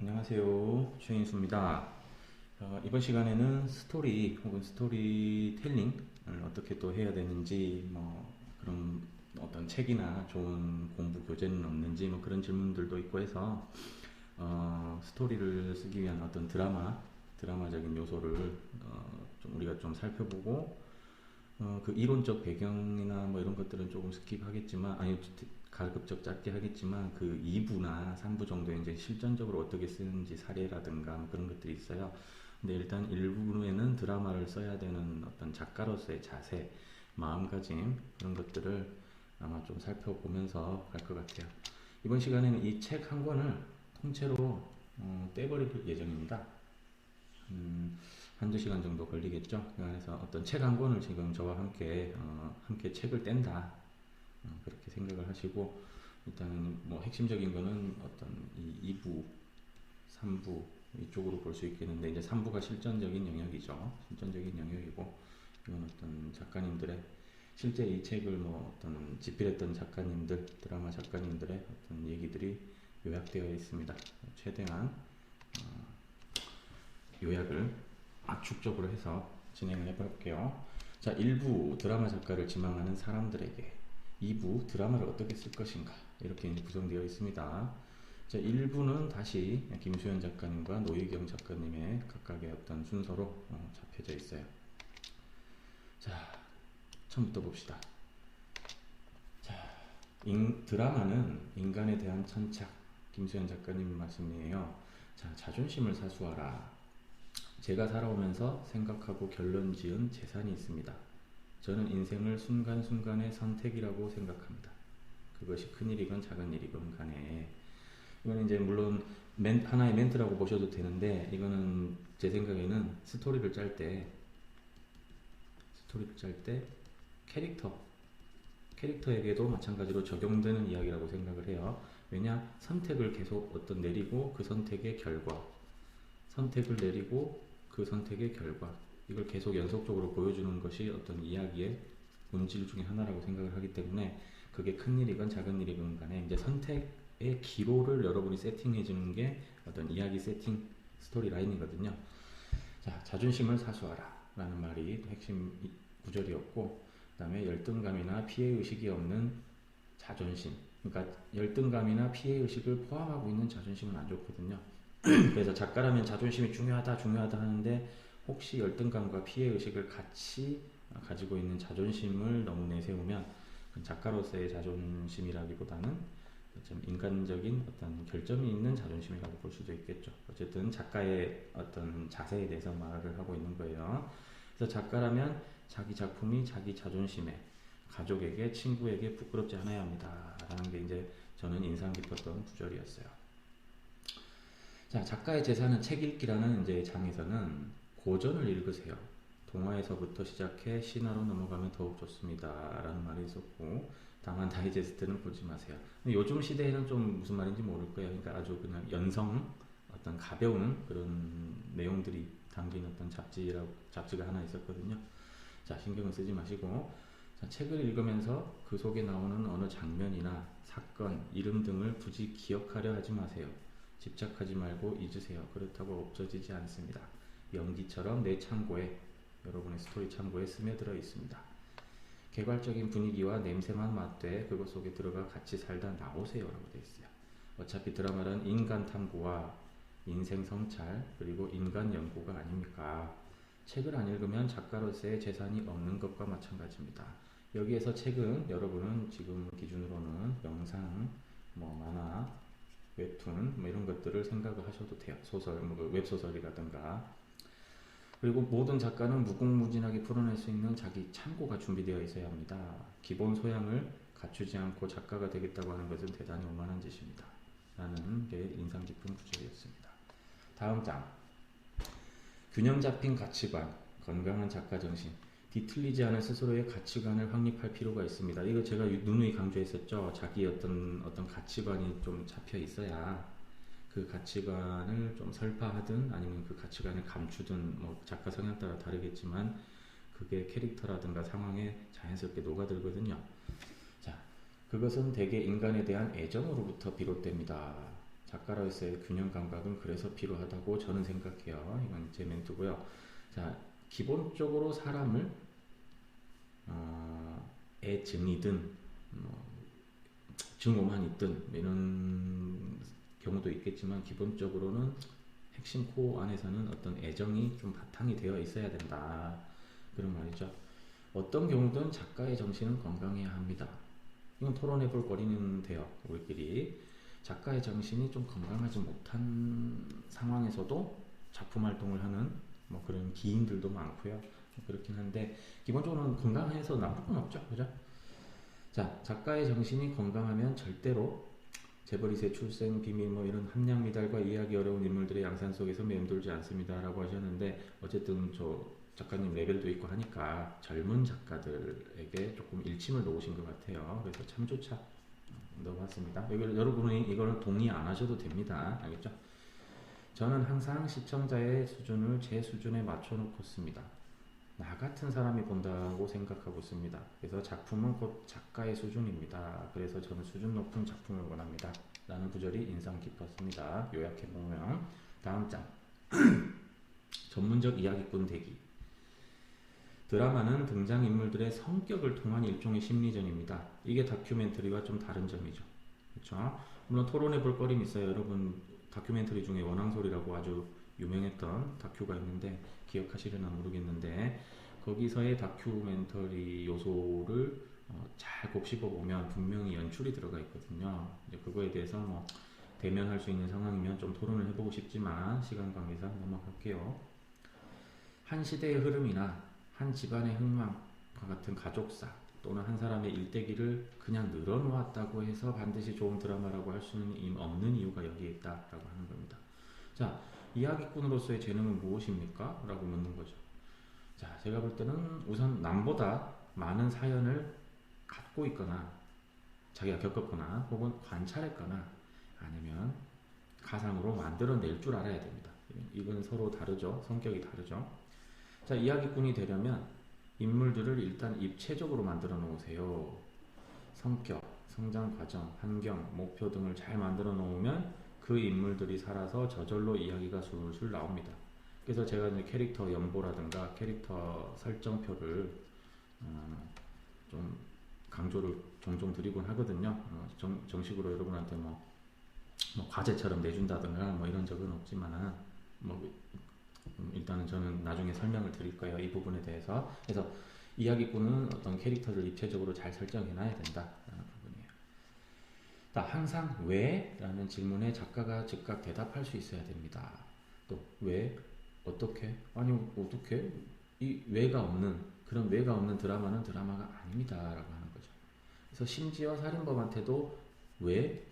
안녕하세요. 최인수입니다. 이번 시간에는 스토리 혹은 스토리텔링을 어떻게 또 해야 되는지, 그런 어떤 책이나 좋은 공부 교재는 없는지, 그런 질문들도 있고 해서, 스토리를 쓰기 위한 어떤 드라마적인 요소를 좀 우리가 좀 살펴보고, 그 이론적 배경이나 이런 것들은 조금 스킵하겠지만, 아니, 가급적 짧게 하겠지만, 그 2부나 3부 정도에 이제 실전적으로 어떻게 쓰는지 사례라든가 그런 것들이 있어요. 근데 일단 1부에는 드라마를 써야 되는 어떤 작가로서의 자세, 마음가짐, 그런 것들을 아마 좀 살펴보면서 갈 것 같아요. 이번 시간에는 이 책 한 권을 통째로 떼버릴 예정입니다. 한두 시간 정도 걸리겠죠. 그래서 어떤 책 한 권을 지금 저와 함께 책을 뗀다. 그렇게 생각을 하시고, 일단 핵심적인 거는 어떤 이 2부, 3부 이쪽으로 볼 수 있겠는데, 이제 3부가 실전적인 영역이죠. 실전적인 영역이고, 이건 어떤 작가님들의 실제 이 책을 어떤 집필했던 작가님들, 드라마 작가님들의 어떤 얘기들이 요약되어 있습니다. 최대한 요약을 압축적으로 해서 진행을 해볼게요. 자, 1부 드라마 작가를 지망하는 사람들에게, 2부 드라마를 어떻게 쓸 것인가, 이렇게 구성되어 있습니다. 자, 1부는 다시 김수현 작가님과 노희경 작가님의 각각의 어떤 순서로 잡혀져 있어요. 자, 처음부터 봅시다. 자, 드라마는 인간에 대한 천착, 김수현 작가님 말씀이에요. 자, 자존심을 사수하라. 제가 살아오면서 생각하고 결론 지은 재산이 있습니다. 저는 인생을 순간순간의 선택이라고 생각합니다. 그것이 큰일이건 작은 일이건 간에. 이건 이제 물론 하나의 멘트라고 보셔도 되는데, 이거는 제 생각에는 스토리를 짤 때 캐릭터에게도 마찬가지로 적용되는 이야기라고 생각을 해요. 왜냐? 선택을 계속 내리고 그 선택의 결과, 이걸 계속 연속적으로 보여주는 것이 어떤 이야기의 본질 중에 하나라고 생각을 하기 때문에, 그게 큰 일이건 작은 일이건 간에 이제 선택의 기로를 여러분이 세팅해 주는 게 어떤 이야기 세팅, 스토리 라인이거든요. 자, 자존심을 사수하라 라는 말이 핵심 구절이었고, 그 다음에 열등감이나 피해의식이 없는 자존심, 그러니까 열등감이나 피해의식을 포함하고 있는 자존심은 안 좋거든요. 그래서 작가라면 자존심이 중요하다 하는데, 혹시 열등감과 피해의식을 같이 가지고 있는 자존심을 너무 내세우면, 작가로서의 자존심이라기보다는 좀 인간적인 어떤 결점이 있는 자존심이라고 볼 수도 있겠죠. 어쨌든 작가의 어떤 자세에 대해서 말을 하고 있는 거예요. 그래서 작가라면 자기 작품이 자기 자존심에, 가족에게, 친구에게 부끄럽지 않아야 합니다 라는 게 이제 저는 인상 깊었던 구절이었어요. 자, 작가의 제사는 책 읽기라는 이제 장에서는 고전을 읽으세요. 동화에서부터 시작해 신화로 넘어가면 더욱 좋습니다 라는 말이 있었고, 다만 다이제스트는 보지 마세요. 요즘 시대에는 좀 무슨 말인지 모를 거예요. 그러니까 아주 그냥 어떤 가벼운 그런 내용들이 담긴 어떤 잡지가 하나 있었거든요. 자, 신경을 쓰지 마시고, 자, 책을 읽으면서 그 속에 나오는 어느 장면이나 사건, 이름 등을 굳이 기억하려 하지 마세요. 집착하지 말고 잊으세요. 그렇다고 없어지지 않습니다. 연기처럼 내 창고에, 여러분의 스토리 창고에 스며들어 있습니다. 개괄적인 분위기와 냄새만 맡되 그것 속에 들어가 같이 살다 나오세요 라고 되어 있어요. 어차피 드라마는 인간 탐구와 인생 성찰, 그리고 인간 연구가 아닙니까? 책을 안 읽으면 작가로서의 재산이 없는 것과 마찬가지입니다. 여기에서 책은 여러분은 지금 기준으로는 영상, 만화, 웹툰 이런 것들을 생각을 하셔도 돼요. 소설, 웹소설이라든가. 그리고 모든 작가는 무궁무진하게 풀어낼 수 있는 자기 창고가 준비되어 있어야 합니다. 기본 소양을 갖추지 않고 작가가 되겠다고 하는 것은 대단히 오만한 짓입니다 라는 게 인상 깊은 구절이었습니다. 다음 장, 균형 잡힌 가치관, 건강한 작가 정신. 뒤틀리지 않은 스스로의 가치관을 확립할 필요가 있습니다. 이거 제가 누누이 강조했었죠. 자기 어떤 가치관이 좀 잡혀 있어야, 그 가치관을 좀 설파하든 아니면 그 가치관을 감추든, 작가 성향 따라 다르겠지만 그게 캐릭터라든가 상황에 자연스럽게 녹아들거든요. 자, 그것은 대개 인간에 대한 애정으로부터 비롯됩니다. 작가로서의 균형 감각은 그래서 필요하다고 저는 생각해요. 이건 제 멘트고요. 자, 기본적으로 사람을 애증이든 증오만 있든 이런 경우도 있겠지만 기본적으로는 핵심 코어 안에서는 어떤 애정이 좀 바탕이 되어 있어야 된다. 그런 말이죠. 어떤 경우든 작가의 정신은 건강해야 합니다. 이건 토론해 볼 거리는 돼요. 우리끼리. 작가의 정신이 좀 건강하지 못한 상황에서도 작품 활동을 하는 뭐 그런 기인들도 많고요. 그렇긴 한데 기본적으로는 건강해서 나쁠 건 없죠. 그죠? 자, 작가의 정신이 건강하면 절대로 재벌 2세 출생 비밀 뭐 이런 함량 미달과 이해하기 어려운 인물들의 양산 속에서 맴돌지 않습니다 라고 하셨는데 어쨌든 저 작가님 레벨도 있고 하니까 젊은 작가들에게 조금 일침을 놓으신 것 같아요. 그래서 참조차 넣어봤습니다. 여러분이 이걸 동의 안 하셔도 됩니다. 알겠죠? 저는 항상 시청자의 수준을 제 수준에 맞춰놓고 씁니다. 나 같은 사람이 본다고 생각하고 있습니다. 그래서 작품은 곧 작가의 수준입니다. 그래서 저는 수준 높은 작품을 원합니다. 라는 구절이 인상 깊었습니다. 요약해보면 다음 장 전문적 이야기꾼 대기. 드라마는 등장인물들의 성격을 통한 일종의 심리전입니다. 이게 다큐멘터리와 좀 다른 점이죠. 그렇죠? 물론 토론해 볼 거리는 있어요. 여러분 다큐멘터리 중에 원앙소리라고 아주 유명했던 다큐가 있는데 기억하시려나 모르겠는데 거기서의 다큐멘터리 요소를 잘 곱씹어 보면 분명히 연출이 들어가 있거든요. 이제 그거에 대해서 뭐 대면할 수 있는 상황이면 좀 토론을 해보고 싶지만 시간 관계상 넘어갈게요. 한 시대의 흐름이나 한 집안의 흥망과 같은 가족사 또는 한 사람의 일대기를 그냥 늘어놓았다고 해서 반드시 좋은 드라마라고 할 수는 없는 이유가 여기에 있다라고 하는 겁니다. 자, 이야기꾼으로서의 재능은 무엇입니까? 라고 묻는 거죠. 자, 제가 볼 때는 우선 남보다 많은 사연을 갖고 있거나 자기가 겪었거나 혹은 관찰했거나 아니면 가상으로 만들어낼 줄 알아야 됩니다. 이건 서로 다르죠. 성격이 다르죠. 자, 이야기꾼이 되려면 인물들을 일단 입체적으로 만들어 놓으세요. 성격, 성장 과정, 환경, 목표 등을 잘 만들어 놓으면 그 인물들이 살아서 저절로 이야기가 술술 나옵니다. 그래서 제가 이제 캐릭터 연보라든가 캐릭터 설정표를 좀 강조를 종종 드리곤 하거든요. 정식으로 여러분한테 뭐 과제처럼 내준다든가 뭐 이런 적은 없지만 뭐 일단은 저는 나중에 설명을 드릴 거예요. 이 부분에 대해서. 그래서 이야기꾼은 어떤 캐릭터를 입체적으로 잘 설정해 놔야 된다라는 부분이에요. 항상 왜? 라는 질문에 작가가 즉각 대답할 수 있어야 됩니다. 또 왜? 어떻게? 아니 어떻게? 이 왜가 없는 그런 왜가 없는 드라마는 드라마가 아닙니다 라고 하는 거죠. 그래서 심지어 살인범한테도 왜?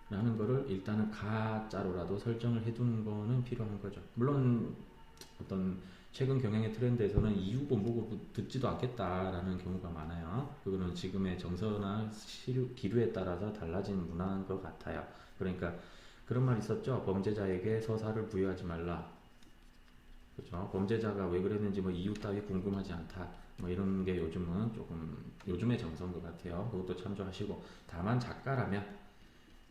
라는 거를 일단은 가짜로라도 설정을 해두는 거는 필요한 거죠. 물론 어떤 최근 경향의 트렌드에서는 이유 본보고 듣지도 않겠다라는 경우가 많아요. 그거는 지금의 정서나 기류에 따라서 달라진 문화인 것 같아요. 그러니까 그런 말 있었죠. 범죄자에게 서사를 부여하지 말라. 그렇죠. 범죄자가 왜 그랬는지 뭐 이유 따위 궁금하지 않다. 뭐 이런 게 요즘은 조금 요즘의 정서인 것 같아요. 그것도 참조하시고 다만 작가라면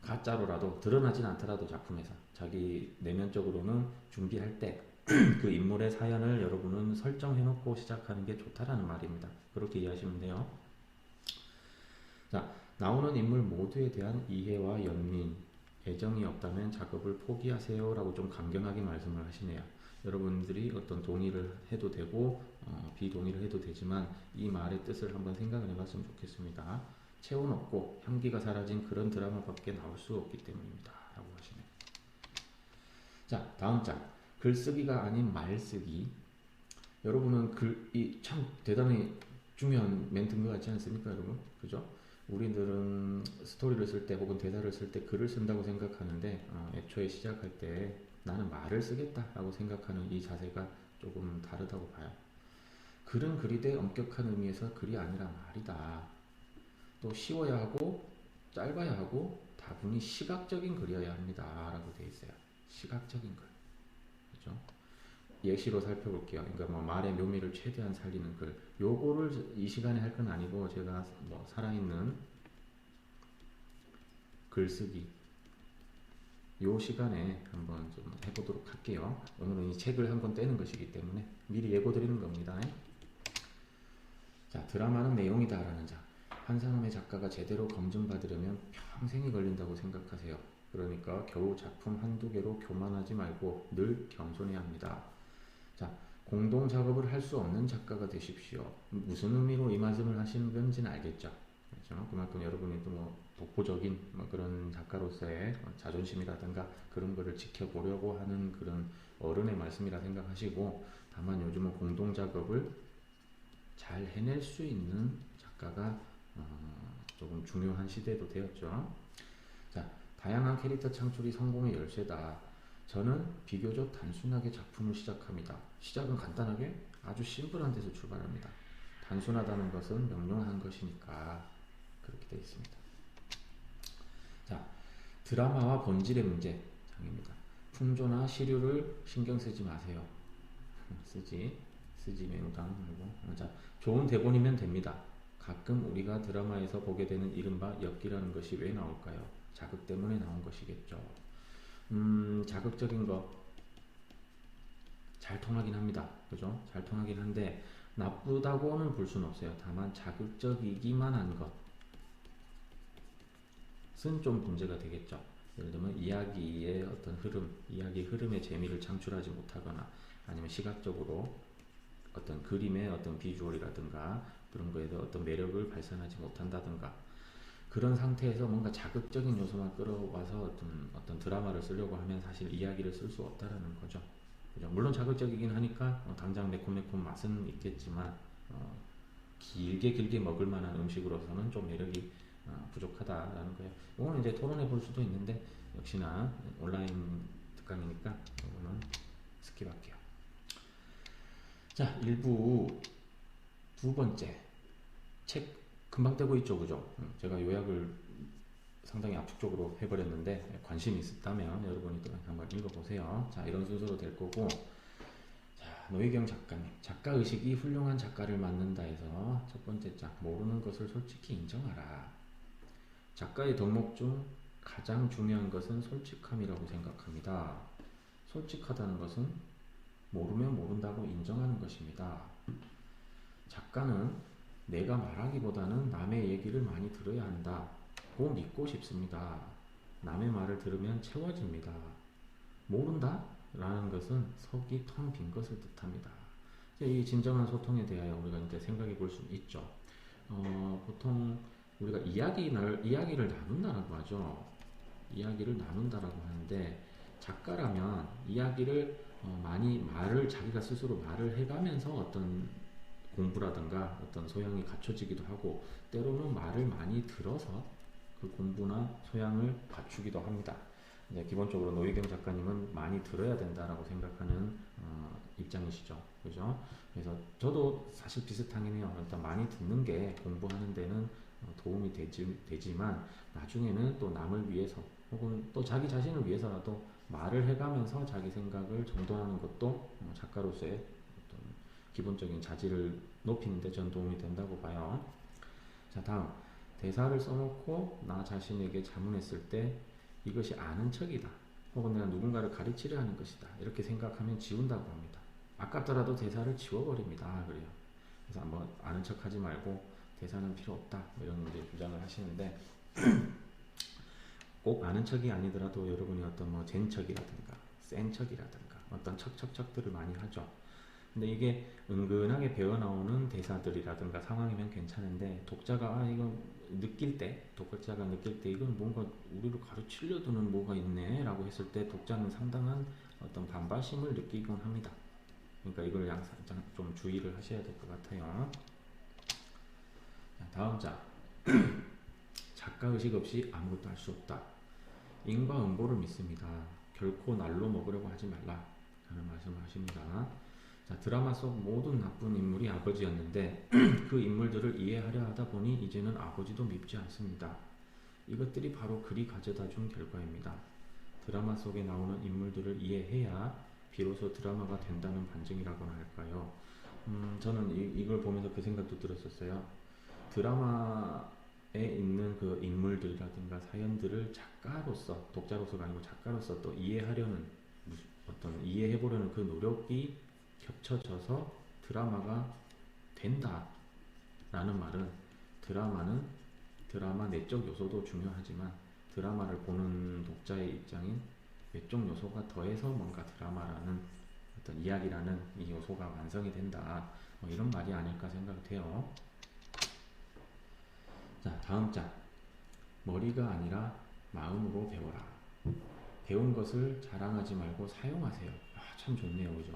가짜로라도 드러나진 않더라도 작품에서 자기 내면적으로는 준비할 때 그 인물의 사연을 여러분은 설정해놓고 시작하는 게 좋다라는 말입니다. 그렇게 이해하시면 돼요. 자, 나오는 인물 모두에 대한 이해와 연민, 애정이 없다면 작업을 포기하세요 라고 좀 강경하게 말씀을 하시네요. 여러분들이 어떤 동의를 해도 되고 비동의를 해도 되지만 이 말의 뜻을 한번 생각을 해봤으면 좋겠습니다. 체온 없고 향기가 사라진 그런 드라마밖에 나올 수 없기 때문입니다 라고 하시네요. 자, 다음 장 글쓰기가 아닌 말쓰기. 여러분은 글이 참 대단히 중요한 멘트인 것 같지 않습니까 여러분? 그죠? 우리들은 스토리를 쓸 때 혹은 대사를 쓸 때 글을 쓴다고 생각하는데 애초에 시작할 때 나는 말을 쓰겠다라고 생각하는 이 자세가 조금 다르다고 봐요. 글은 글이 돼 엄격한 의미에서 글이 아니라 말이다. 또 쉬워야 하고 짧아야 하고 다분히 시각적인 글이어야 합니다 라고 돼 있어요. 시각적인 글. 그렇죠? 예시로 살펴볼게요. 그러니까 뭐 말의 묘미를 최대한 살리는 글. 요거를 이 시간에 할 건 아니고 제가 뭐 살아있는 글쓰기 요 시간에 한번 좀 해보도록 할게요. 오늘은 이 책을 한권 떼는 것이기 때문에 미리 예고 드리는 겁니다. 자, 드라마는 내용이다라는 자. 한 사람의 작가가 제대로 검증받으려면 평생이 걸린다고 생각하세요. 그러니까 겨우 작품 한두 개로 교만하지 말고 늘 겸손해야 합니다. 자, 공동 작업을 할 수 없는 작가가 되십시오. 무슨 의미로 이 말씀을 하시는 건지는 알겠죠. 그렇죠? 그만큼 여러분이 또 뭐 독보적인 뭐 그런 작가로서의 자존심이라든가 그런 거를 지켜보려고 하는 그런 어른의 말씀이라 생각하시고, 다만 요즘은 공동 작업을 잘 해낼 수 있는 작가가 조금 중요한 시대도 되었죠. 자, 다양한 캐릭터 창출이 성공의 열쇠다. 저는 비교적 단순하게 작품을 시작합니다. 시작은 간단하게 아주 심플한 데서 출발합니다. 단순하다는 것은 명료한 것이니까 그렇게 되어 있습니다. 자, 드라마와 본질의 문제 장입니다. 풍조나 시류를 신경 쓰지 마세요. 쓰지 매우당 말고. 자, 좋은 대본이면 됩니다. 가끔 우리가 드라마에서 보게 되는 이른바 엽기라는 것이 왜 나올까요? 자극 때문에 나온 것이겠죠. 자극적인 거 잘 통하긴 합니다. 그죠? 잘 통하긴 한데 나쁘다고는 볼 수는 없어요. 다만 자극적이기만 한 것은 좀 문제가 되겠죠. 예를 들면 이야기의 어떤 흐름, 이야기 흐름의 재미를 창출하지 못하거나 아니면 시각적으로 어떤 그림의 어떤 비주얼이라든가 그런 거에서 어떤 매력을 발산하지 못한다든가, 그런 상태에서 뭔가 자극적인 요소만 끌어와서 어떤 드라마를 쓰려고 하면 사실 이야기를 쓸 수 없다라는 거죠. 그죠? 물론 자극적이긴 하니까 당장 매콤매콤 맛은 있겠지만 길게 먹을 만한 음식으로서는 좀 매력이 부족하다라는 거예요. 이거는 이제 토론해 볼 수도 있는데 역시나 온라인 특강이니까 이거는 스킵할게요. 자, 1부 두 번째 책 금방 떼고 있죠, 그죠? 제가 요약을 상당히 압축적으로 해버렸는데 관심이 있었다면 여러분이 또 한번 읽어보세요. 자, 이런 순서로 될 거고, 자, 노희경 작가님, 작가의식이 훌륭한 작가를 만든다 해서 첫 번째 장, 모르는 것을 솔직히 인정하라. 작가의 덕목 중 가장 중요한 것은 솔직함이라고 생각합니다. 솔직하다는 것은 모르면 모른다고 인정하는 것입니다. 작가는 내가 말하기보다는 남의 얘기를 많이 들어야 한다고 믿고 싶습니다. 남의 말을 들으면 채워집니다. 모른다? 라는 것은 속이 텅 빈 것을 뜻합니다. 이 진정한 소통에 대하여 우리가 이제 생각해 볼 수 있죠. 보통 우리가 이야기를 나눈다라고 하죠. 이야기를 나눈다라고 하는데, 작가라면 이야기를 많이 자기가 스스로 말을 해가면서 어떤 공부라든가 어떤 소양이 갖춰지기도 하고, 때로는 말을 많이 들어서 그 공부나 소양을 갖추기도 합니다. 이제 기본적으로 노희경 작가님은 많이 들어야 된다라고 생각하는 입장이시죠. 그죠? 그래서 저도 사실 비슷하긴 해요. 일단 많이 듣는 게 공부하는 데는 도움이 되지만 나중에는 또 남을 위해서 혹은 또 자기 자신을 위해서라도 말을 해가면서 자기 생각을 정돈하는 것도 작가로서의 어떤 기본적인 자질을 높이는 데 전 도움이 된다고 봐요. 자, 다음 대사를 써놓고 나 자신에게 자문했을 때 이것이 아는 척이다 혹은 내가 누군가를 가르치려 하는 것이다 이렇게 생각하면 지운다고 합니다. 아깝더라도 대사를 지워버립니다. 그래요. 그래서 한번 아는 척 하지 말고 대사는 필요 없다 이런 이제 주장을 하시는데, 꼭 아는 척이 아니더라도 여러분이 어떤 뭐 젠 척이라든가 센 척이라든가 어떤 척척척들을 많이 하죠. 근데 이게 은근하게 배어 나오는 대사들이라든가 상황이면 괜찮은데, 독자가 느낄 때 이건 뭔가 우리를 가르치려 드는 뭐가 있네 라고 했을 때 독자는 상당한 어떤 반발심을 느끼곤 합니다. 그러니까 이걸 항상 좀 주의를 하셔야 될 것 같아요. 자, 다음 장. 작가의식 없이 아무것도 할 수 없다. 인과 응보를 믿습니다. 결코 날로 먹으려고 하지 말라 라는 말씀을 하십니다. 자, 드라마 속 모든 나쁜 인물이 아버지였는데 그 인물들을 이해하려 하다 보니 이제는 아버지도 밉지 않습니다. 이것들이 바로 글이 가져다 준 결과입니다. 드라마 속에 나오는 인물들을 이해해야 비로소 드라마가 된다는 반증이라고나 할까요? 저는 이걸 보면서 그 생각도 들었었어요. 드라마 있는 그 인물들이라든가 사연들을 작가로서, 독자로서가 아니고 작가로서 또 이해하려는, 어떤 이해해보려는 그 노력이 겹쳐져서 드라마가 된다라는 말은, 드라마 내적 요소도 중요하지만 드라마를 보는 독자의 입장인 외적 요소가 더해서 뭔가 드라마라는 어떤 이야기라는 이 요소가 완성이 된다, 뭐 이런 말이 아닐까 생각돼요. 자, 다음 장. 머리가 아니라 마음으로 배워라. 배운 것을 자랑하지 말고 사용하세요. 참 좋네요, 그죠?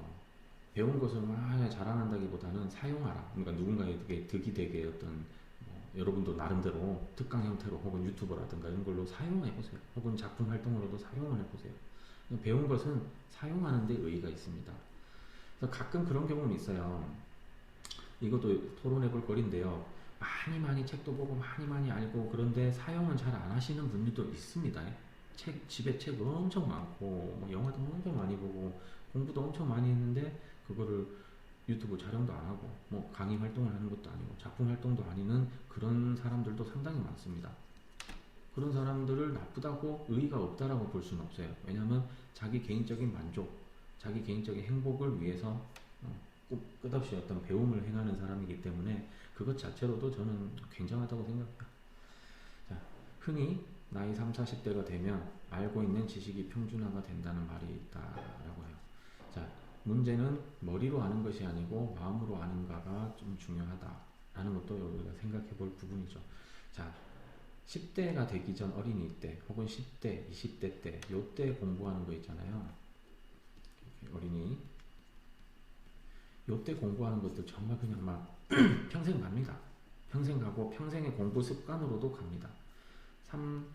배운 것을 막 자랑한다기보다는 사용하라. 그러니까 누군가에게 득이 되게 어떤, 여러분도 나름대로 특강 형태로 혹은 유튜버라든가 이런 걸로 사용해보세요. 혹은 작품 활동으로도 사용을 해보세요. 배운 것은 사용하는 데 의의가 있습니다. 그래서 가끔 그런 경우는 있어요. 이것도 토론해볼 거리인데요. 많이 책도 보고 많이 알고 그런데 사용은 잘 안 하시는 분들도 있습니다. 집에 책 엄청 많고 뭐 영화도 엄청 많이 보고 공부도 엄청 많이 했는데 그거를 유튜브 촬영도 안 하고 뭐 강의 활동을 하는 것도 아니고 작품 활동도 아니는 그런 사람들도 상당히 많습니다. 그런 사람들을 나쁘다고 의의가 없다라고 볼 수는 없어요. 왜냐하면 자기 개인적인 만족, 자기 개인적인 행복을 위해서 끝없이 어떤 배움을 행하는 사람이기 때문에 그것 자체로도 저는 굉장하다고 생각해요. 자, 흔히 나이 3, 40대가 되면 알고 있는 지식이 평준화가 된다는 말이 있다라고 해요. 자, 문제는 머리로 아는 것이 아니고 마음으로 아는가가 좀 중요하다라는 것도 우리가 생각해 볼 부분이죠. 자, 10대가 되기 전 어린이 때 혹은 10대, 20대 때 요때 공부하는 거 있잖아요. 어린이 요때 공부하는 것도 정말 그냥 막 평생 갑니다. 평생 가고 평생의 공부 습관으로도 갑니다. 3,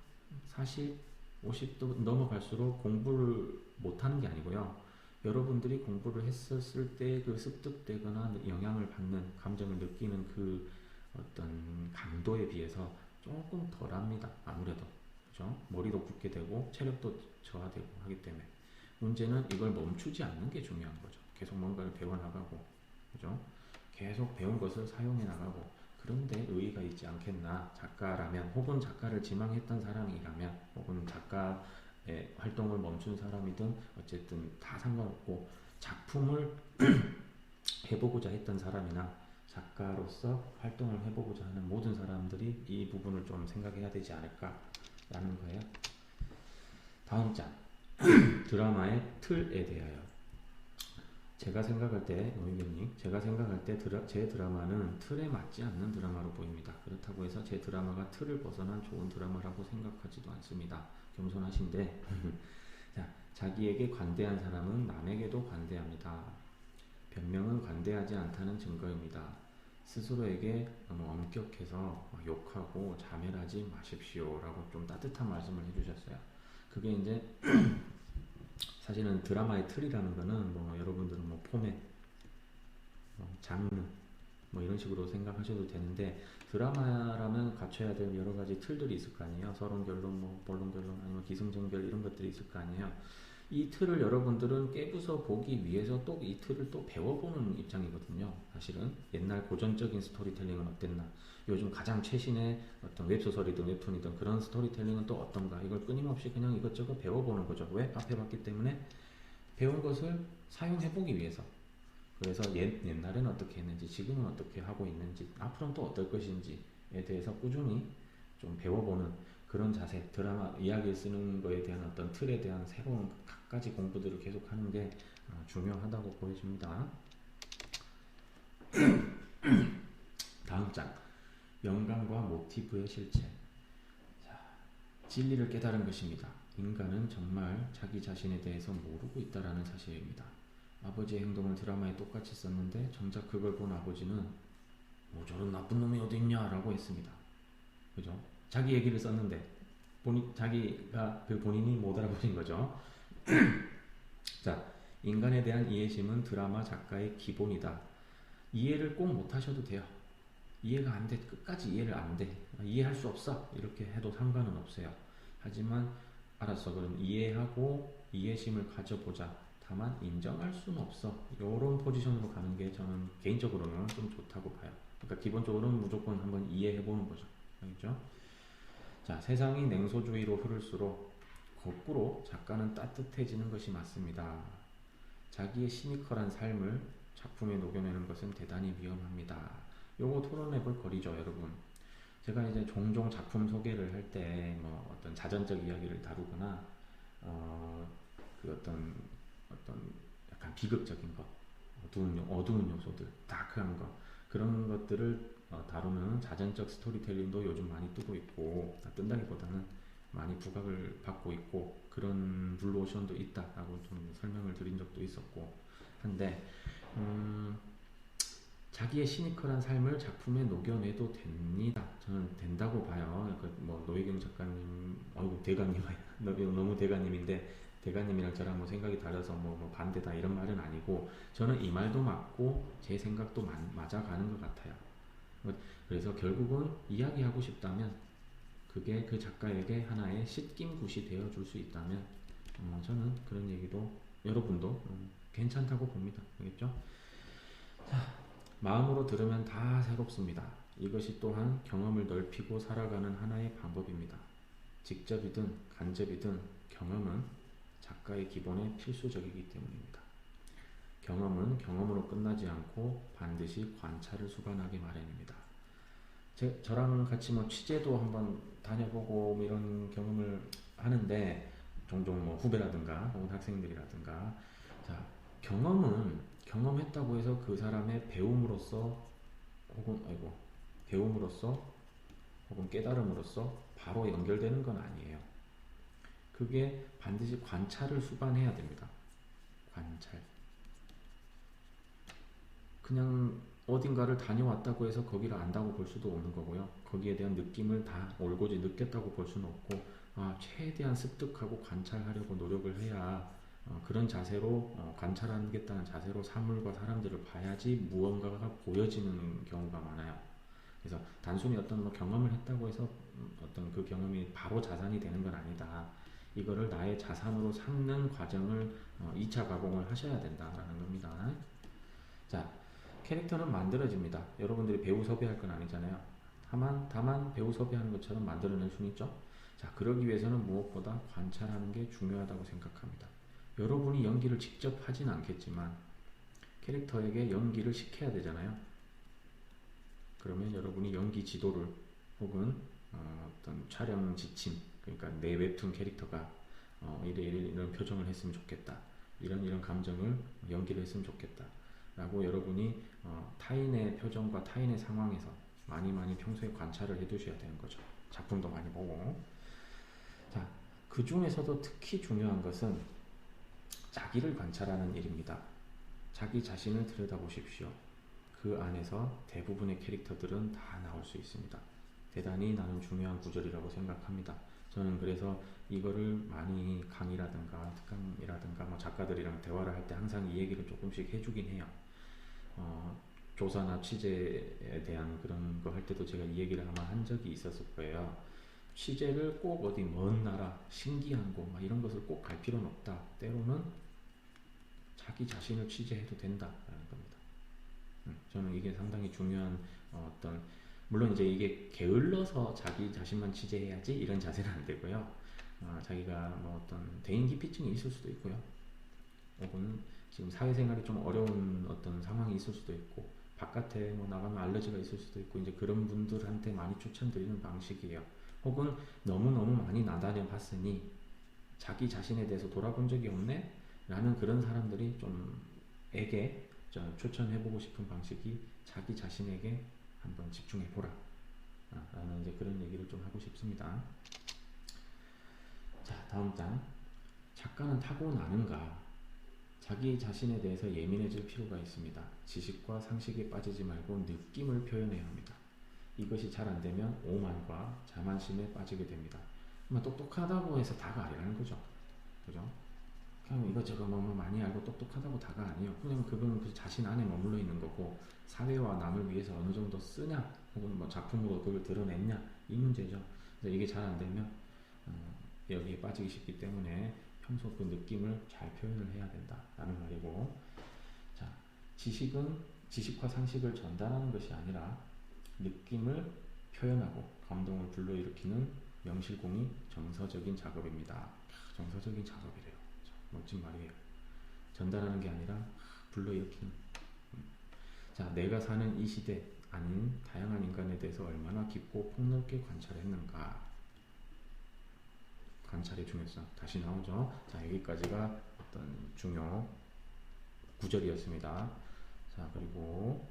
40, 50도 넘어갈수록 공부를 못하는 게 아니고요. 여러분들이 공부를 했었을 때 그 습득되거나 영향을 받는, 감정을 느끼는 그 어떤 강도에 비해서 조금 덜합니다. 아무래도. 그죠? 머리도 굳게 되고 체력도 저하되고 하기 때문에. 문제는 이걸 멈추지 않는 게 중요한 거죠. 계속 뭔가를 배워나가고, 그죠? 계속 배운 것을 사용해 나가고, 그런데 의의가 있지 않겠나. 작가라면, 혹은 작가를 지망했던 사람이라면, 혹은 작가의 활동을 멈춘 사람이든 어쨌든 다 상관없고 작품을 해보고자 했던 사람이나 작가로서 활동을 해보고자 하는 모든 사람들이 이 부분을 좀 생각해야 되지 않을까라는 거예요. 다음 장. 드라마의 틀에 대하여. 제가 생각할 때, 노인경님, 제가 생각할 때 제 드라마는 틀에 맞지 않는 드라마로 보입니다. 그렇다고 해서 제 드라마가 틀을 벗어난 좋은 드라마라고 생각하지도 않습니다. 겸손하신데 자, 자기에게 관대한 사람은 남에게도 관대합니다. 변명은 관대하지 않다는 증거입니다. 스스로에게 너무 엄격해서 욕하고 자멸하지 마십시오 라고 좀 따뜻한 말씀을 해주셨어요. 그게 이제 사실은 드라마의 틀이라는 거는 뭐 여러분들은 뭐 포맷, 장르 뭐 이런 식으로 생각하셔도 되는데, 드라마라면 갖춰야 될 여러 가지 틀들이 있을 거 아니에요. 서론 결론, 뭐 본론 결론, 아니면 기승전결 이런 것들이 있을 거 아니에요. 이 틀을 여러분들은 깨부숴 보기 위해서 또 이 틀을 또 배워보는 입장이거든요. 사실은 옛날 고전적인 스토리텔링은 어땠나, 요즘 가장 최신의 어떤 웹소설이든 웹툰이든 그런 스토리텔링은 또 어떤가, 이걸 끊임없이 그냥 이것저것 배워보는 거죠. 왜? 앞에 봤기 때문에. 배운 것을 사용해보기 위해서. 그래서 옛날에는 어떻게 했는지, 지금은 어떻게 하고 있는지, 앞으로는 또 어떨 것인지에 대해서 꾸준히 좀 배워보는 그런 자세, 드라마 이야기를 쓰는 거에 대한 어떤 틀에 대한 새로운 갖가지 공부들을 계속하는 게 중요하다고 보여집니다. 다음 장. 영감과 모티브의 실체. 자, 진리를 깨달은 것입니다. 인간은 정말 자기 자신에 대해서 모르고 있다라는 사실입니다. 아버지의 행동을 드라마에 똑같이 썼는데 정작 그걸 본 아버지는 뭐 저런 나쁜 놈이 어디 있냐 라고 했습니다. 그죠? 자기 얘기를 썼는데 자기가 본인이 못 알아보신 거죠. 자, 인간에 대한 이해심은 드라마 작가의 기본이다. 이해를 꼭 못하셔도 돼요. 이해가 안 돼, 끝까지 이해를 안 돼, 이해할 수 없어 이렇게 해도 상관은 없어요. 하지만 알았어, 그럼 이해하고 이해심을 가져보자. 다만 인정할 수는 없어. 이런 포지션으로 가는 게 저는 개인적으로는 좀 좋다고 봐요. 그러니까 기본적으로는 무조건 한번 이해해보는 거죠. 알겠죠? 자, 세상이 냉소주의로 흐를수록 거꾸로 작가는 따뜻해지는 것이 맞습니다. 자기의 시니컬한 삶을 작품에 녹여내는 것은 대단히 위험합니다. 요거 토론해볼 거리죠, 여러분. 제가 이제 종종 작품 소개를 할 때 뭐 어떤 자전적 이야기를 다루거나 어, 그 어떤 약간 비극적인 것, 어두운 요소들, 다크한 것 그런 것들을 다루는 자전적 스토리텔링도 요즘 많이 뜨고 있고, 뜬다기보다는 많이 부각을 받고 있고 그런 블루오션도 있다라고 좀 설명을 드린 적도 있었고 한데, 자기의 시니컬한 삶을 작품에 녹여내도 됩니다. 저는 된다고 봐요. 뭐 노희경 작가님, 대가님, 너무 대가님인데, 대가님이랑 저랑 뭐 생각이 달라서 뭐 반대다 이런 말은 아니고, 저는 이 말도 맞고 제 생각도 맞아가는 것 같아요. 그래서 결국은 이야기하고 싶다면 그게 그 작가에게 하나의 씻김굿이 되어줄 수 있다면, 저는 그런 얘기도 여러분도 괜찮다고 봅니다. 알겠죠? 마음으로 들으면 다 새롭습니다. 이것이 또한 경험을 넓히고 살아가는 하나의 방법입니다. 직접이든 간접이든 경험은 작가의 기본에 필수적이기 때문입니다. 경험은 경험으로 끝나지 않고 반드시 관찰을 수반하게 마련입니다. 저랑 같이 뭐 취재도 한번 다녀보고 뭐 이런 경험을 하는데, 종종 뭐 후배라든가 혹은 학생들이라든가, 자, 경험했다고 해서 그 사람의 배움으로써 배움으로써 혹은 깨달음으로써 바로 연결되는 건 아니에요. 그게 반드시 관찰을 수반해야 됩니다. 관찰. 그냥 어딘가를 다녀왔다고 해서 거기를 안다고 볼 수도 없는 거고요. 거기에 대한 느낌을 다 올곧이 느꼈다고 볼 수는 없고, 최대한 습득하고 관찰하려고 노력을 해야, 그런 자세로, 관찰하겠다는 자세로 사물과 사람들을 봐야지 무언가가 보여지는 경우가 많아요. 그래서 단순히 어떤 뭐 경험을 했다고 해서 어떤 그 경험이 바로 자산이 되는 건 아니다. 이거를 나의 자산으로 삼는 과정을 2차 가공을 하셔야 된다라는 겁니다. 자, 캐릭터는 만들어집니다. 여러분들이 배우 섭외할 건 아니잖아요. 다만 배우 섭외하는 것처럼 만들어낼 수는 있죠. 자, 그러기 위해서는 무엇보다 관찰하는 게 중요하다고 생각합니다. 여러분이 연기를 직접 하진 않겠지만 캐릭터에게 연기를 시켜야 되잖아요. 그러면 여러분이 연기 지도를 혹은 어떤 촬영 지침, 그러니까 내 웹툰 캐릭터가 이런 표정을 했으면 좋겠다, 이런 감정을 연기를 했으면 좋겠다 라고 여러분이 타인의 표정과 타인의 상황에서 많이 평소에 관찰을 해 두셔야 되는 거죠. 작품도 많이 보고. 자, 그 중에서도 특히 중요한 것은 자기를 관찰하는 일입니다. 자기 자신을 들여다보십시오. 그 안에서 대부분의 캐릭터들은 다 나올 수 있습니다. 대단히 나는 중요한 구절이라고 생각합니다. 저는 그래서 이거를 많이 강의라든가 특강이라든가 뭐 작가들이랑 대화를 할 때 항상 이 얘기를 조금씩 해주긴 해요. 조사나 취재에 대한 그런 거 할 때도 제가 이 얘기를 아마 한 적이 있었을 거예요. 취재를 꼭 어디 먼 나라, 신기한 곳 막 이런 것을 꼭 갈 필요는 없다. 때로는 자기 자신을 취재해도 된다라는 겁니다. 저는 이게 상당히 중요한 어떤, 물론 이제 이게 게을러서 자기 자신만 취재해야지 이런 자세는 안 되고요. 자기가 뭐 어떤 대인기피증이 있을 수도 있고요. 혹은 지금 사회생활이 좀 어려운 어떤 상황이 있을 수도 있고, 바깥에 뭐 나가면 알러지가 있을 수도 있고, 이제 그런 분들한테 많이 추천드리는 방식이에요. 혹은 너무너무 많이 나다녀 봤으니 자기 자신에 대해서 돌아본 적이 없네? 라는 그런 사람들이 에게 추천해보고 싶은 방식이 자기 자신에게 한번 집중해보라 라는 이제 그런 얘기를 좀 하고 싶습니다. 자, 다음 장. 작가는 타고나는가? 자기 자신에 대해서 예민해질 필요가 있습니다. 지식과 상식에 빠지지 말고 느낌을 표현해야 합니다. 이것이 잘 안되면 오만과 자만심에 빠지게 됩니다. 똑똑하다고 해서 다가 아니라는 거죠. 그죠? 그냥 이것저것 뭐 많이 알고 똑똑하다고 다가 아니에요. 그냥 그건 그 자신 안에 머물러 있는 거고, 사회와 남을 위해서 어느 정도 쓰냐, 혹은 뭐 작품으로 그걸 드러냈냐, 이 문제죠. 그래서 이게 잘 안되면 여기에 빠지기 쉽기 때문에 평소 그 느낌을 잘 표현을 해야 된다라는 말이고, 자, 지식과 상식을 전달하는 것이 아니라 느낌을 표현하고 감동을 불러일으키는 명실공히 정서적인 작업입니다. 정서적인 작업이래요. 멋진 말이에요. 전달하는 게 아니라 불러일으키는. 자, 내가 사는 이 시대 아닌 다양한 인간에 대해서 얼마나 깊고 폭넓게 관찰했는가. 관찰의 중요성 다시 나오죠. 자, 여기까지가 어떤 중요 구절이었습니다. 자, 그리고